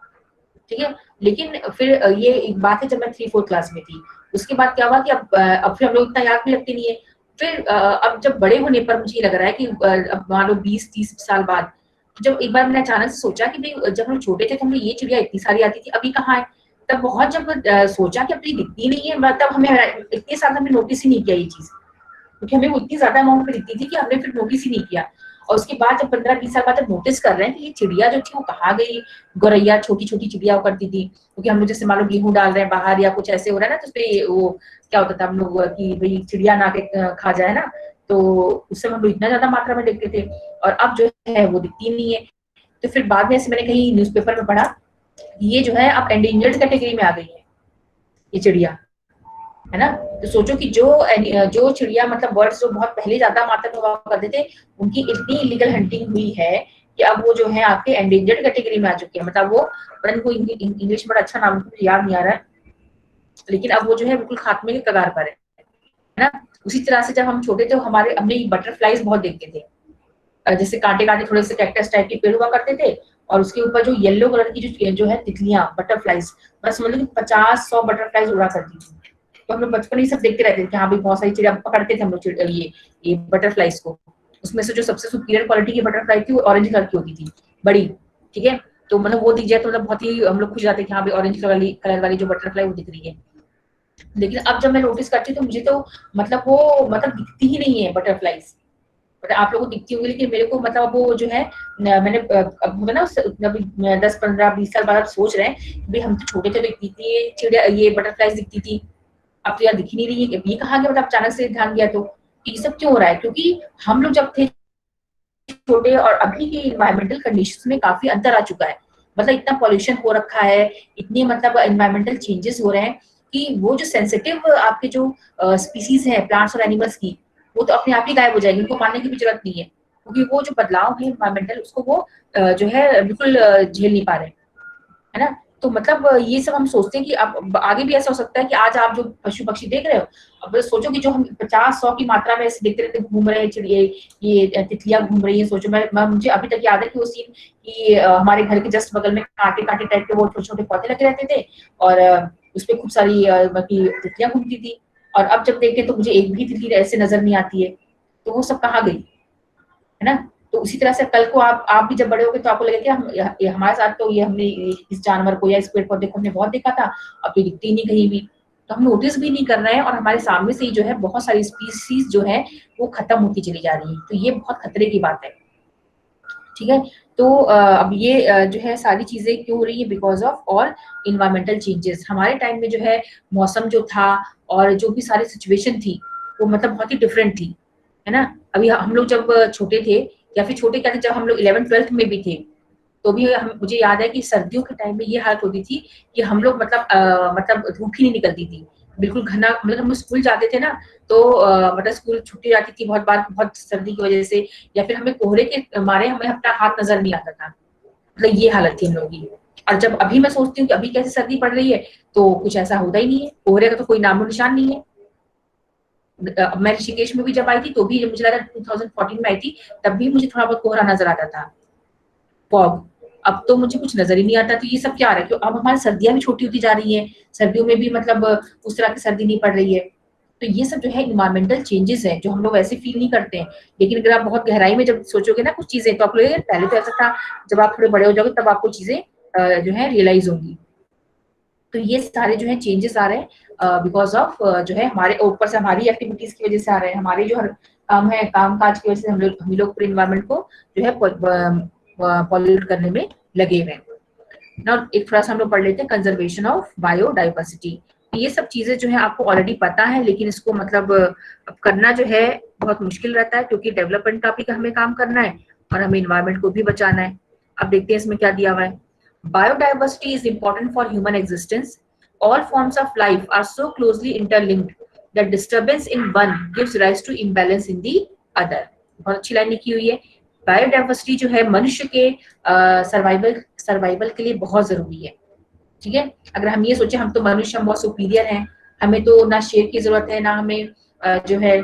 ठीक है। लेकिन फिर ये एक बात है, जब मैं 3-4 क्लास में थी उसके बाद क्या हुआ कि अब फिर हम लोग इतना याद भी लगती नहीं है। फिर अब जब बड़े होने पर मुझे लग रहा है कि अब मान लो 20-30 साल बाद जब एक बार मैंने अचानक से सोचा कि भाई जब हम छोटे थे तो हमें ये चिड़िया इतनी सारी आती थी, अभी कहाँ है। तब बहुत जब सोचा कि अब तो ये दिखती नहीं है, मतलब हमें इतने साल हमने नोटिस ही नहीं किया ये चीज, क्योंकि हमें वो इतनी ज्यादा अमाउंट में दिखती थी कि हमने फिर नोटिस ही नहीं किया। और उसके बाद जब 15-20 साल बाद जब नोटिस कर रहे हैं कि ये चिड़िया जो थी वो कहाँ गई। गौरैया छोटी छोटी चिड़िया करती थी, क्योंकि हम लोग जैसे मान लो गेहूं डाल रहे हैं बाहर या कुछ ऐसे हो रहा है ना, तो उसपे वो क्या होता था हम लोग कि भाई चिड़िया ना के खा जाए ना, तो उस समय हम लोग इतना ज्यादा मात्रा में देखते थे। और अब जो है वो दिखती नहीं है। तो फिर बाद में ऐसे मैंने कहीं न्यूज़पेपर में पढ़ा, ये जो है अब एंडेंजर्ड कैटेगरी में आ गई है ये चिड़िया, है ना। तो सोचो कि जो चिड़िया मतलब बर्ड्स जो बहुत पहले ज्यादा मात्रा में हुआ करते थे, उनकी इतनी इलीगल हंटिंग हुई है कि अब वो जो है आपके एंडेंजर्ड कैटेगरी में आ चुकी है। मतलब वो को इंग्लिश में बड़ा अच्छा नाम मुझे याद नहीं आ रहा है, लेकिन अब वो जो है बिल्कुल खात्मे के कगार पर है है ना। उसी तरह से जब हम छोटे थे हमारे हमने बटरफ्लाईज बहुत देखते थे, जैसे कांटे कांटे थोड़े से कैक्टस टाइप के पेड़ हुआ करते थे, और उसके ऊपर जो येलो कलर की जो है तितलियां, बटरफ्लाईज, बस समझ लो कि 50-100 बटरफ्लाईज उड़ा करती थी। तो हम लोग बचपन में सब देखते रहते थे कि हाँ भाई बहुत सारी चिड़िया पकड़ते थे हम लोग, ये बटरफ्लाईज को। उसमें से जो सबसे सुपीरियर क्वालिटी की बटरफ्लाई थी वो ऑरेंज कलर की होती थी, बड़ी, ठीक है। तो मतलब वो दिख जाए तो मतलब बहुत ही हम लोग खुश जाते कि हाँ भाई ऑरेंज कलर वाली जो बटरफ्लाई वो दिख रही है। लेकिन अब जब मैं नोटिस करती हूँ तो मुझे तो मतलब वो मतलब दिखती ही नहीं है बटरफ्लाईज। बट आप लोगों को दिखती होंगी, लेकिन मेरे को मतलब वो जो है मैंने अब होगा ना 10-15-20 साल बाद आप सोच रहे हैं भाई हम तो छोटे थे तो इतनी चिड़िया ये बटरफ्लाईज दिखती थी, अब तो यार दिख ही नहीं रही है। ये कहाँ गया, मतलब अचानक से ध्यान गया। तो ये सब क्यों हो रहा है? क्योंकि हम लोग जब थे छोटे और अभी की इन्वायरमेंटल कंडीशंस में काफी अंतर आ चुका है। मतलब इतना पॉल्यूशन हो रखा है, इतने मतलब इन्वायरमेंटल चेंजेस हो रहे हैं कि वो जो सेंसिटिव आपके जो स्पीसीज है प्लांट्स और एनिमल्स की, वो तो अपने आप ही गायब हो जाएगी, उनको मानने की भी जरूरत नहीं है, क्योंकि वो जो बदलाव है इन्वायरमेंटल उसको वो जो है बिल्कुल झेल नहीं पा रहे, है ना। तो मतलब ये सब हम सोचते हैं कि अब आगे भी ऐसा हो सकता है कि आज आप जो पशु पक्षी देख रहे हो, अब सोचो कि जो हम 50-100 की मात्रा में ऐसे देखते रहते घूम रहे हैं चिड़िया, ये तितलियां घूम रही है। सोचो मैं मुझे अभी तक याद है कि वो सीन कि हमारे घर के जस्ट बगल में कांटे कांटे टाइप के वो छोटे छोटे पौधे लगे रहते थे, और उस पर खूब सारी बाकी तितलियां घूमती थी। और अब जब देखें तो मुझे एक भी तितली ऐसे नजर नहीं आती है। तो वो सब कहाँ गई, है ना। तो उसी तरह से कल को आप भी जब बड़े होगे तो आपको लगेगा कि ये हमारे साथ तो ये हमने इस जानवर को या इस पेड़ पौधे को हमने बहुत देखा था, अब तो दिखती ही नहीं कहीं भी। तो हम नोटिस भी नहीं कर रहे हैं और हमारे सामने से ही जो है बहुत सारी स्पीसीज जो है वो खत्म होती चली जा रही है। तो ये बहुत खतरे की बात है, ठीक है। तो अब ये जो है सारी चीजें क्यों हो रही है? Because of all environmental changes. हमारे टाइम में जो है मौसम जो था और जो भी सारी सिचुएशन थी वो मतलब बहुत ही डिफरेंट थी, है ना। अभी हम लोग जब छोटे थे, या फिर छोटे क्या थे, जब हम लोग 11th-12th में भी थे, तो भी मुझे याद है कि सर्दियों के टाइम में ये हालत होती थी कि हम लोग मतलब धूप ही नहीं निकलती थी, बिल्कुल घना। मतलब हम स्कूल जाते थे ना, तो मतलब स्कूल छुट्टी जाती थी बहुत बार, बहुत सर्दी की वजह से, या फिर हमें कोहरे के मारे हमें अपना हाथ नजर नहीं आता था। मतलब ये हालत थी हम लोगों की। और जब अभी मैं सोचती हूँ कि अभी कैसे सर्दी पड़ रही है, तो कुछ ऐसा होता ही नहीं है, कोहरे का तो कोई नामो निशान नहीं है। मैं ऋषिकेश में भी जब आई थी तो भी मुझे लगा 2014 में आई थी, तब भी मुझे थोड़ा बहुत कोहरा नजर आता था, फॉग। अब तो मुझे कुछ नजर ही नहीं आता। तो ये सब क्या आ रहा है? क्यों अब हमारी सर्दियां भी छोटी होती जा रही हैं, सर्दियों में भी मतलब उस तरह की सर्दी नहीं पड़ रही है। तो ये सब जो है इन्वायरमेंटल चेंजेस है जो हम लोग ऐसे फील नहीं करते हैं। लेकिन अगर आप बहुत गहराई में जब सोचोगे ना कुछ चीजें, तो आप लोग पहले तो ऐसा था, जब आप थोड़े बड़े हो जाओगे तब आपको चीजें जो है रियलाइज होंगी। तो ये सारे जो है चेंजेस आ रहे हैं बिकॉज ऑफ जो है हमारे ऊपर से हमारी एक्टिविटीज की वजह से आ रहे हैं, हमारे जो हर काम है काम काज की वजह से हम लोग पूरे इन्वायरमेंट को जो है पॉल्यूट करने में लगे हुए हैं। ना एक थोड़ा सा हम लोग पढ़ लेते हैं कंजर्वेशन ऑफ बायोडाइवर्सिटी। ये सब चीजें जो है आपको ऑलरेडी पता है, लेकिन इसको मतलब अब करना जो है बहुत मुश्किल रहता है, क्योंकि डेवलपमेंट का भी हमें काम करना है और हमें इन्वायरमेंट को भी बचाना है। अब देखते हैं इसमें क्या दिया हुआ है। Biodiversity is important for human existence. All forms of life are so closely interlinked that disturbance in one gives rise to imbalance in the other. बहुत अच्छी लाइन लिखी हुई है। बायोडाइवर्सिटी जो है मनुष्य के सर्वाइवल के लिए बहुत जरूरी है, ठीक है। अगर हम ये सोचे हम तो मनुष्य हम बहुत सुपीरियर हैं, हमें तो ना शेर की जरूरत है, ना हमें जो है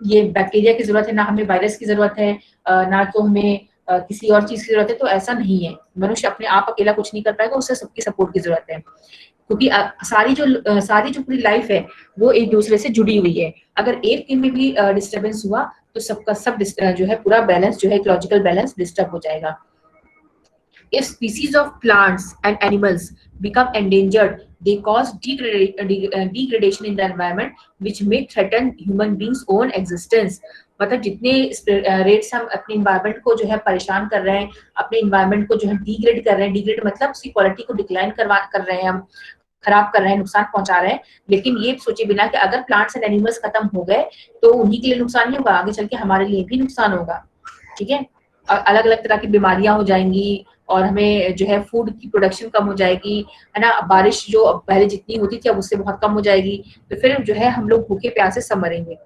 ये बैक्टीरिया की जरूरत है, ना हमें वायरस की जरूरत है, ना तो हमें किसी और चीज की जरूरत है, तो ऐसा नहीं है। मनुष्य अपने आप अकेला कुछ नहीं कर पाएगा, उसे सबकी सपोर्ट की जरूरत है, क्योंकि सारी जो पूरी लाइफ है वो एक दूसरे से जुड़ी हुई है। अगर एक में भी डिस्टर्बेंस हुआ तो सबका सब जो है पूरा बैलेंस जो है इकोलॉजिकल बैलेंस डिस्टर्ब हो जाएगा। If species of plants and animals become endangered, they cause degradation in the environment, which may threaten human beings' own existence. मतलब जितने रेट से हम अपने इन्वायरमेंट को जो है परेशान कर रहे हैं, अपने इन्वायरमेंट को जो है डिग्रेड कर रहे हैं, डिग्रेड मतलब उसकी क्वालिटी को डिक्लाइन कर रहे हैं हम, खराब कर रहे हैं, नुकसान पहुंचा रहे हैं। लेकिन ये सोचे बिना कि अगर प्लांट्स एंड एनिमल्स खत्म हो गए तो उन्हीं के लिए नुकसान नहीं होगा, आगे चल के हमारे लिए भी नुकसान होगा, ठीक है। अलग अलग तरह की बीमारियां हो जाएंगी और हमें जो है फूड की प्रोडक्शन कम हो जाएगी, है ना। बारिश जो पहले जितनी होती थी अब उससे बहुत कम हो जाएगी, तो फिर जो है हम लोग भूखे प्यासे सब मरेंगे।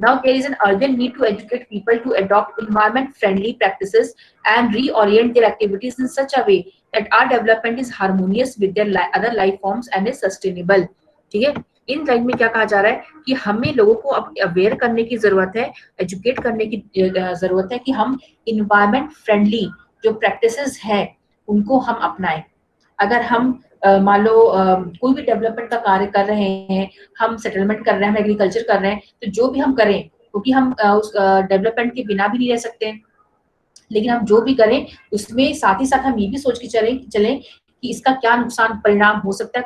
Now there is an urgent need to educate people to adopt environment-friendly practices and reorient their activities in such a way that our development is harmonious with their other life forms and is sustainable. ठीक है, इन लाइन में क्या कहा जा रहा है कि हमें लोगों को अब अवेयर करने की जरूरत है, एजुकेट करने की जरूरत है कि हम इन्वायरमेंट फ्रेंडली जो प्रैक्टिसेस है उनको हम अपनाएं। अगर हम मान लो कोई भी डेवलपमेंट का कार्य कर रहे हैं, हम सेटलमेंट कर रहे हैं, हम एग्रीकल्चर कर रहे हैं, तो जो भी हम करें, क्योंकि हम उस डेवलपमेंट के बिना भी नहीं रह सकते, लेकिन हम जो भी करें उसमें साथ ही साथ हम ये भी सोच के चलें कि इसका क्या नुकसान परिणाम हो सकता है,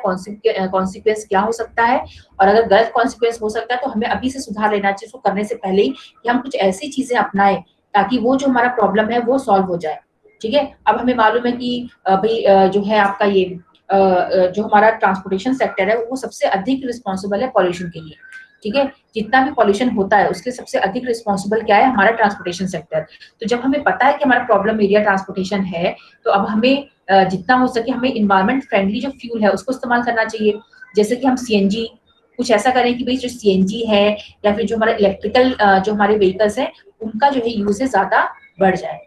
कॉन्सिक्वेंस क्या हो सकता है, और अगर गलत कॉन्सिक्वेंस हो सकता है तो हमें अभी से सुधार लेना चाहिए उसको करने से पहले ही, कि हम कुछ ऐसी चीजें अपनाएं ताकि वो जो हमारा प्रॉब्लम है वो सॉल्व हो जाए। ठीक है, अब हमें मालूम है कि भाई जो है आपका ये जो हमारा ट्रांसपोर्टेशन सेक्टर है वो सबसे अधिक रिस्पॉन्सिबल है पॉल्यूशन के लिए। ठीक है, जितना भी पॉल्यूशन होता है उसके सबसे अधिक रिस्पॉन्सिबल क्या है, हमारा ट्रांसपोर्टेशन सेक्टर। तो जब हमें पता है कि हमारा प्रॉब्लम एरिया ट्रांसपोर्टेशन है, तो अब हमें जितना हो सके हमें इन्वायरमेंट फ्रेंडली जो फ्यूल है उसको इस्तेमाल करना चाहिए। जैसे कि हम सीएनजी, कुछ ऐसा करें कि भाई जो सीएनजी है या फिर जो हमारा इलेक्ट्रिकल जो हमारे व्हीकल्स है उनका जो है यूजेज ज्यादा बढ़ जाए।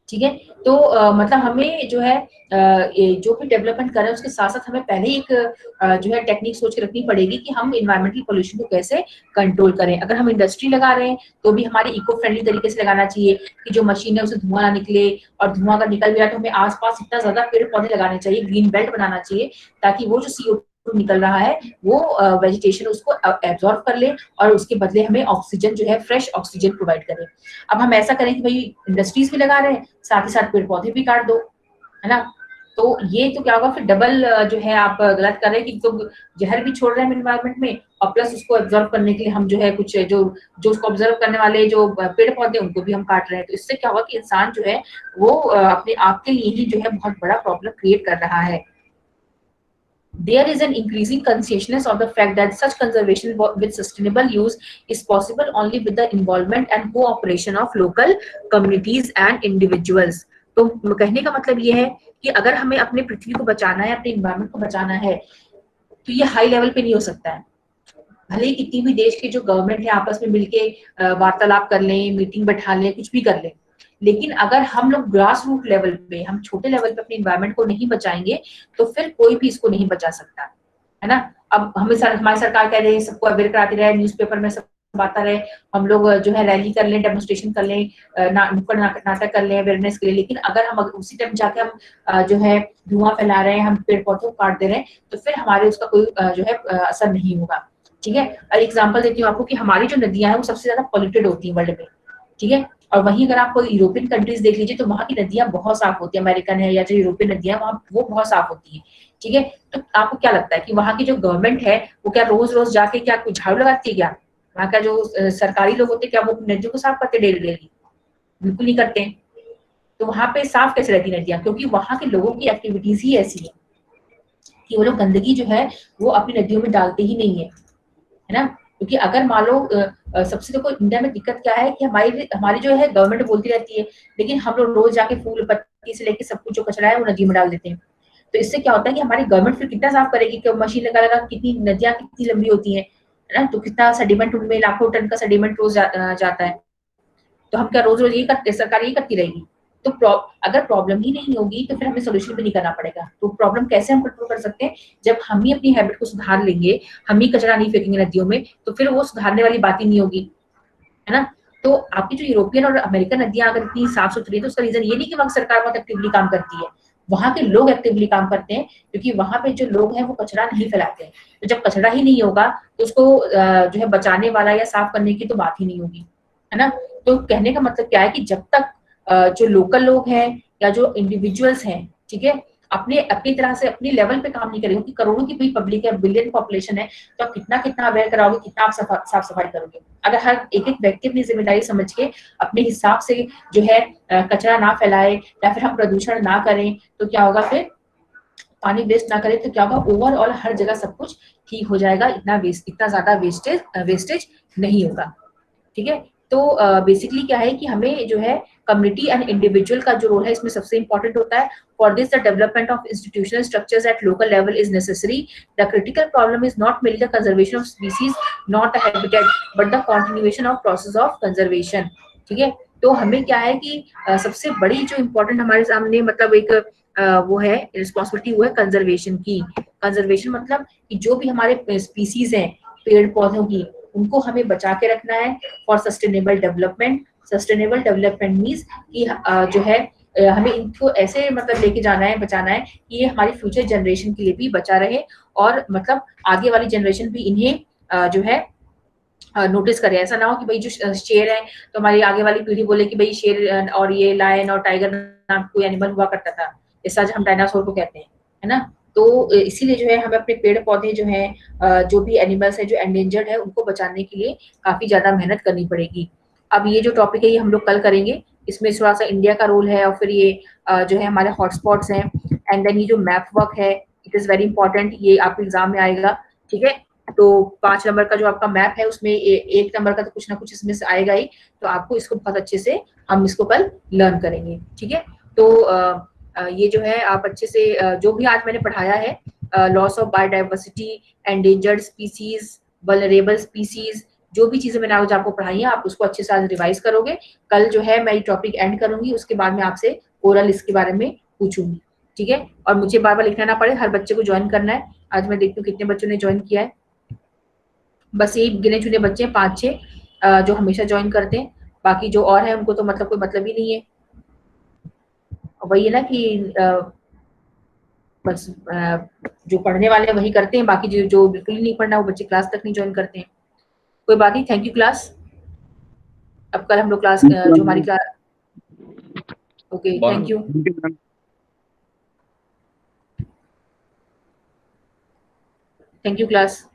ठीक है, तो मतलब हमें जो है ये जो भी डेवलपमेंट कर रहे हैं उसके साथ साथ हमें पहले एक जो है टेक्निक सोच के रखनी पड़ेगी कि हम इन्वायरमेंटल पोल्यूशन को कैसे कंट्रोल करें। अगर हम इंडस्ट्री लगा रहे हैं तो भी हमारे इको फ्रेंडली तरीके से लगाना चाहिए कि जो मशीन है उसे धुआं ना निकले, और धुआं अगर निकल भी रहा है तो हमें आसपास इतना ज्यादा पेड़ पौधे लगाने चाहिए, ग्रीन बेल्ट बनाना चाहिए, ताकि वो जो CO2 निकल रहा है वो वेजिटेशन उसको एब्जॉर्ब कर ले और उसके बदले हमें ऑक्सीजन जो है फ्रेश ऑक्सीजन प्रोवाइड करे। अब हम ऐसा करें कि भाई इंडस्ट्रीज भी लगा रहे हैं, साथ ही साथ पेड़ पौधे भी काट दो, है ना। तो ये तो क्या होगा फिर डबल जो है आप गलत कर रहे हैं कि तो जहर भी छोड़ रहे हैं इन्वायरमेंट में, और प्लस उसको एब्जॉर्ब करने के लिए हम जो है कुछ जो जो उसको ऑब्जर्व करने वाले जो पेड़ पौधे उनको भी हम काट रहे हैं। तो इससे क्या होगा कि इंसान जो है वो अपने आप के लिए ही जो है बहुत बड़ा प्रॉब्लम क्रिएट कर रहा है। There is an increasing consciousness of the fact that such conservation with sustainable use is possible only with the involvement and cooperation of local communities and individuals. तो कहने का मतलब ये है कि अगर हमें अपने पृथ्वी को बचाना है, अपने इन्वायरमेंट को बचाना है, तो ये हाई लेवल पे नहीं हो सकता है। भले ही कितनी भी देश के जो गवर्नमेंट है आपस में मिलके वार्तालाप कर लें, मीटिंग बैठा लें, कुछ भी कर लें, लेकिन अगर हम लोग ग्रास रूट लेवल पे, हम छोटे लेवल पे अपने इन्वायरमेंट को नहीं बचाएंगे तो फिर कोई भी इसको नहीं बचा सकता, है ना। अब हमारी सरकार कह रही है सबको अवेयर कराती रहे, न्यूज़पेपर में सब आता रहे, हम लोग जो है रैली कर लें, डेमोन्स्ट्रेशन कर लें, नुक्कड़ नाटक कर लें अवेयरनेस के लिए, लेकिन अगर हम उसी टाइम जाके हम जो है धुआं फैला रहे हैं, हम पेड़ पौधों को काट दे रहे हैं, तो फिर हमारे उसका कोई जो है असर नहीं होगा। ठीक है, और एग्जाम्पल देती हूँ आपको कि हमारी जो नदियां हैं वो सबसे ज्यादा पॉल्यूटेड होती है वर्ल्ड में। ठीक है, और वहीं अगर आप कोई यूरोपियन कंट्रीज देख लीजिए तो वहां की नदियां बहुत साफ होती है, अमेरिकन है या जो यूरोपियन नदियां वहां वो बहुत साफ होती है। ठीक है, तो आपको क्या लगता है कि वहां की जो गवर्नमेंट है वो क्या रोज रोज जाके क्या कुछ झाड़ू लगाती है क्या? वहां का जो सरकारी लोग होते हैं क्या वो नदियों को साफ करते डेली डेली? बिल्कुल नहीं करते। तो वहां पे साफ कैसे रहती नदियां? क्योंकि वहां के लोगों की एक्टिविटीज ही ऐसी है कि वो लोग गंदगी जो है वो अपनी नदियों में डालते ही नहीं है ना। क्योंकि अगर मान लो सबसे देखो इंडिया में दिक्कत क्या है कि हमारी हमारी जो है गवर्नमेंट बोलती रहती है, लेकिन हम लोग रोज जाके फूल पत्ती से लेके सब कुछ जो कचरा है वो नदी में डाल देते हैं। तो इससे क्या होता है कि हमारी गवर्नमेंट फिर कितना साफ करेगी, कि मशीन लगा लगा कितनी नदियां कितनी लंबी होती है ना, तो कितना सेडिमेंट उनमें लाखों टन का सेडिमेंट रोज जाता है। तो हम क्या रोज रोज यही करते, सरकार यही करती रहेगी? तो अगर प्रॉब्लम ही नहीं होगी तो फिर हमें सोल्यूशन भी नहीं करना पड़ेगा। तो प्रॉब्लम कैसे हम कंट्रोल कर सकते हैं? जब हम ही अपनी हैबिट को सुधार लेंगे, हम ही कचरा नहीं फेंकेंगे नदियों में, तो फिर वो सुधारने वाली बात ही नहीं होगी, है ना। तो आपकी जो यूरोपियन और अमेरिकन नदियां अगर इतनी साफ सुथरी है तो उसका रीजन ये नहीं कि वहां सरकार बहुत एक्टिवली काम करती है, वहां के लोग एक्टिवली काम करते हैं, क्योंकि वहां पे जो लोग हैं वो कचरा नहीं फैलाते हैं। तो जब कचरा ही नहीं होगा तो उसको जो है बचाने वाला या साफ करने की तो बात ही नहीं होगी, है ना। तो कहने का मतलब क्या है कि जब तक जो लोकल लोग हैं या जो इंडिविजुअल्स हैं, ठीक है, अपने अपनी तरह से अपनी लेवल पे काम नहीं करेंगे, क्योंकि करोड़ों की भी पब्लिक है, बिलियन पॉपुलेशन है, तो आप कितना कितना अवेयर कराओगे, कितना आप साफ सफाई करोगे? अगर हर एक एक व्यक्ति अपनी जिम्मेदारी समझ के अपने हिसाब से जो है कचरा ना फैलाए या फिर हम प्रदूषण ना करें, तो क्या होगा फिर पानी वेस्ट ना करें तो क्या होगा, ओवरऑल हर जगह सब कुछ ठीक हो जाएगा, इतना ज्यादा वेस्टेज नहीं होगा। ठीक है, तो बेसिकली क्या है कि हमें जो है कम्युनिटी एंड इंडिविजुअल का जो रोल है इसमें सबसे इंपॉर्टेंट होता है। For this the development of institutional structures at local level is necessary. The critical problem is not mainly the conservation of species, not the habitat, but the continuation of process of conservation. ठीक है, तो हमें क्या है कि सबसे बड़ी जो इम्पोर्टेंट हमारे सामने मतलब एक वो है रिस्पॉन्सिबिलिटी, वो है कंजर्वेशन की। कंजर्वेशन मतलब कि जो भी हमारे स्पीसीज हैं पेड़ पौधों की, उनको हमें बचा के रखना है for sustainable development. Sustainable development means कि जो है हमें इनको ऐसे मतलब लेके जाना है, बचाना है कि ये हमारी फ्यूचर जनरेशन के लिए भी बचा रहे, और मतलब आगे वाली जनरेशन भी इन्हें जो है नोटिस करे। ऐसा ना हो कि भाई जो शेर है तो हमारी आगे वाली पीढ़ी बोले कि भाई शेर और ये लायन और टाइगर नाम कोई एनिमल हुआ करता था, जैसा हम डायनासोर को कहते हैं, है ना। तो इसीलिए जो है हमें अपने पेड़ पौधे जो है जो भी एनिमल्स है जो एंडेंजर्ड है उनको बचाने के लिए काफी ज्यादा मेहनत करनी पड़ेगी। अब ये जो टॉपिक है ये हम लोग कल करेंगे। इसमें थोड़ा सा इंडिया का रोल है, और फिर ये जो है हमारे हॉटस्पॉट्स हैं, एंड देन ये जो मैप वर्क है इट इज वेरी इंपॉर्टेंट, ये आपके एग्जाम में आएगा। ठीक है, तो 5 नंबर का जो आपका मैप है उसमें 1 नंबर का तो कुछ ना कुछ इसमें से आएगा ही, तो आपको इसको बहुत अच्छे से हम इसको कल लर्न करेंगे। ठीक है, तो ये जो है आप अच्छे से जो भी आज मैंने पढ़ाया है, loss of biodiversity, endangered species, vulnerable species, जो भी चीजें मैंने आज आपको पढ़ाई है आप उसको अच्छे से आज रिवाइज करोगे। कल जो है मैं ये टॉपिक एंड करूंगी, उसके बाद में आपसे ओरल इसके बारे में पूछूंगी। ठीक है, और मुझे बार बार लिखना ना पड़े, हर बच्चे को ज्वाइन करना है। आज मैं देखती हूँ कितने बच्चों ने ज्वाइन किया है। बस यही गिने चुने बच्चे हैं 5-6 जो हमेशा ज्वाइन करते हैं, बाकी जो और है उनको तो मतलब कोई मतलब ही नहीं है। वही है ना कि बस जो पढ़ने वाले हैं वही करते हैं, बाकी जो जो बिल्कुल ही नहीं पढ़ना वो बच्चे क्लास तक नहीं ज्वाइन करते हैं। कोई बात नहीं, थैंक यू क्लास। अब कल हम लोग क्लास जो हमारी class, okay thank you. Thank you class.